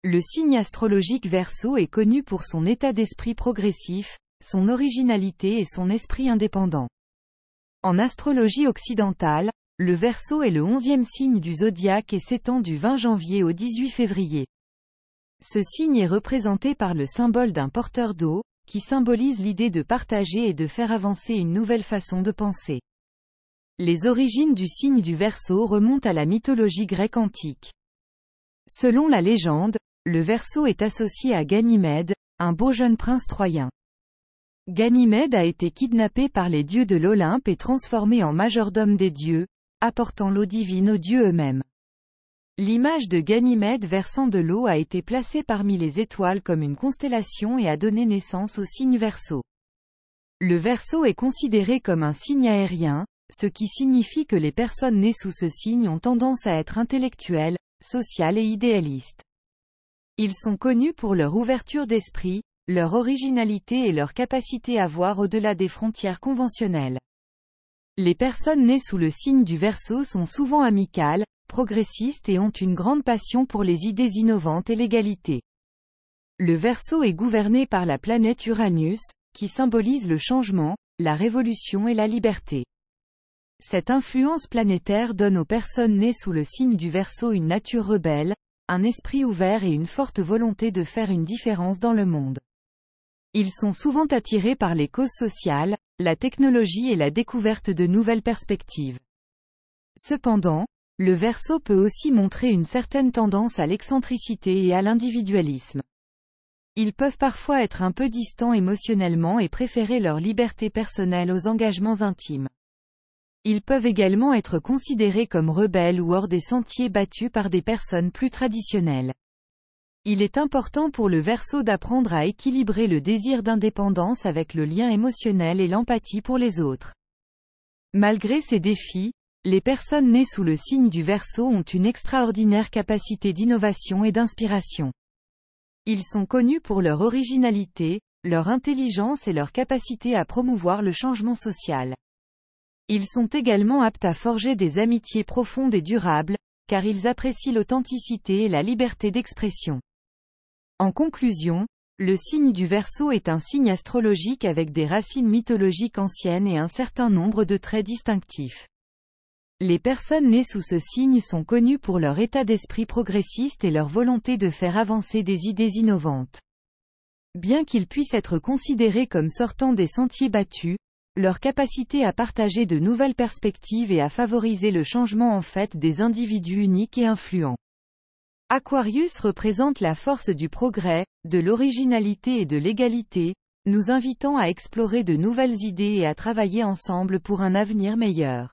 Le signe astrologique Verseau est connu pour son état d'esprit progressif, son originalité et son esprit indépendant. En astrologie occidentale, le Verseau est le 11e signe du zodiaque et s'étend du 20 janvier au 18 février. Ce signe est représenté par le symbole d'un porteur d'eau, qui symbolise l'idée de partager et de faire avancer une nouvelle façon de penser. Les origines du signe du Verseau remontent à la mythologie grecque antique. Selon la légende, le Verseau est associé à Ganymède, un beau jeune prince troyen. Ganymède a été kidnappé par les dieux de l'Olympe et transformé en majordome des dieux, apportant l'eau divine aux dieux eux-mêmes. L'image de Ganymède versant de l'eau a été placée parmi les étoiles comme une constellation et a donné naissance au signe Verseau. Le Verseau est considéré comme un signe aérien, ce qui signifie que les personnes nées sous ce signe ont tendance à être intellectuelles, sociales et idéalistes. Ils sont connus pour leur ouverture d'esprit, leur originalité et leur capacité à voir au-delà des frontières conventionnelles. Les personnes nées sous le signe du Verseau sont souvent amicales, progressistes et ont une grande passion pour les idées innovantes et l'égalité. Le Verseau est gouverné par la planète Uranus, qui symbolise le changement, la révolution et la liberté. Cette influence planétaire donne aux personnes nées sous le signe du Verseau une nature rebelle, un esprit ouvert et une forte volonté de faire une différence dans le monde. Ils sont souvent attirés par les causes sociales, la technologie et la découverte de nouvelles perspectives. Cependant, le Verseau peut aussi montrer une certaine tendance à l'excentricité et à l'individualisme. Ils peuvent parfois être un peu distants émotionnellement et préférer leur liberté personnelle aux engagements intimes. Ils peuvent également être considérés comme rebelles ou hors des sentiers battus par des personnes plus traditionnelles. Il est important pour le Verseau d'apprendre à équilibrer le désir d'indépendance avec le lien émotionnel et l'empathie pour les autres. Malgré ces défis, les personnes nées sous le signe du Verseau ont une extraordinaire capacité d'innovation et d'inspiration. Ils sont connus pour leur originalité, leur intelligence et leur capacité à promouvoir le changement social. Ils sont également aptes à forger des amitiés profondes et durables, car ils apprécient l'authenticité et la liberté d'expression. En conclusion, le signe du Verseau est un signe astrologique avec des racines mythologiques anciennes et un certain nombre de traits distinctifs. Les personnes nées sous ce signe sont connues pour leur état d'esprit progressiste et leur volonté de faire avancer des idées innovantes. Bien qu'ils puissent être considérés comme sortant des sentiers battus, leur capacité à partager de nouvelles perspectives et à favoriser le changement en fait des individus uniques et influents. Aquarius représente la force du progrès, de l'originalité et de l'égalité, nous invitant à explorer de nouvelles idées et à travailler ensemble pour un avenir meilleur.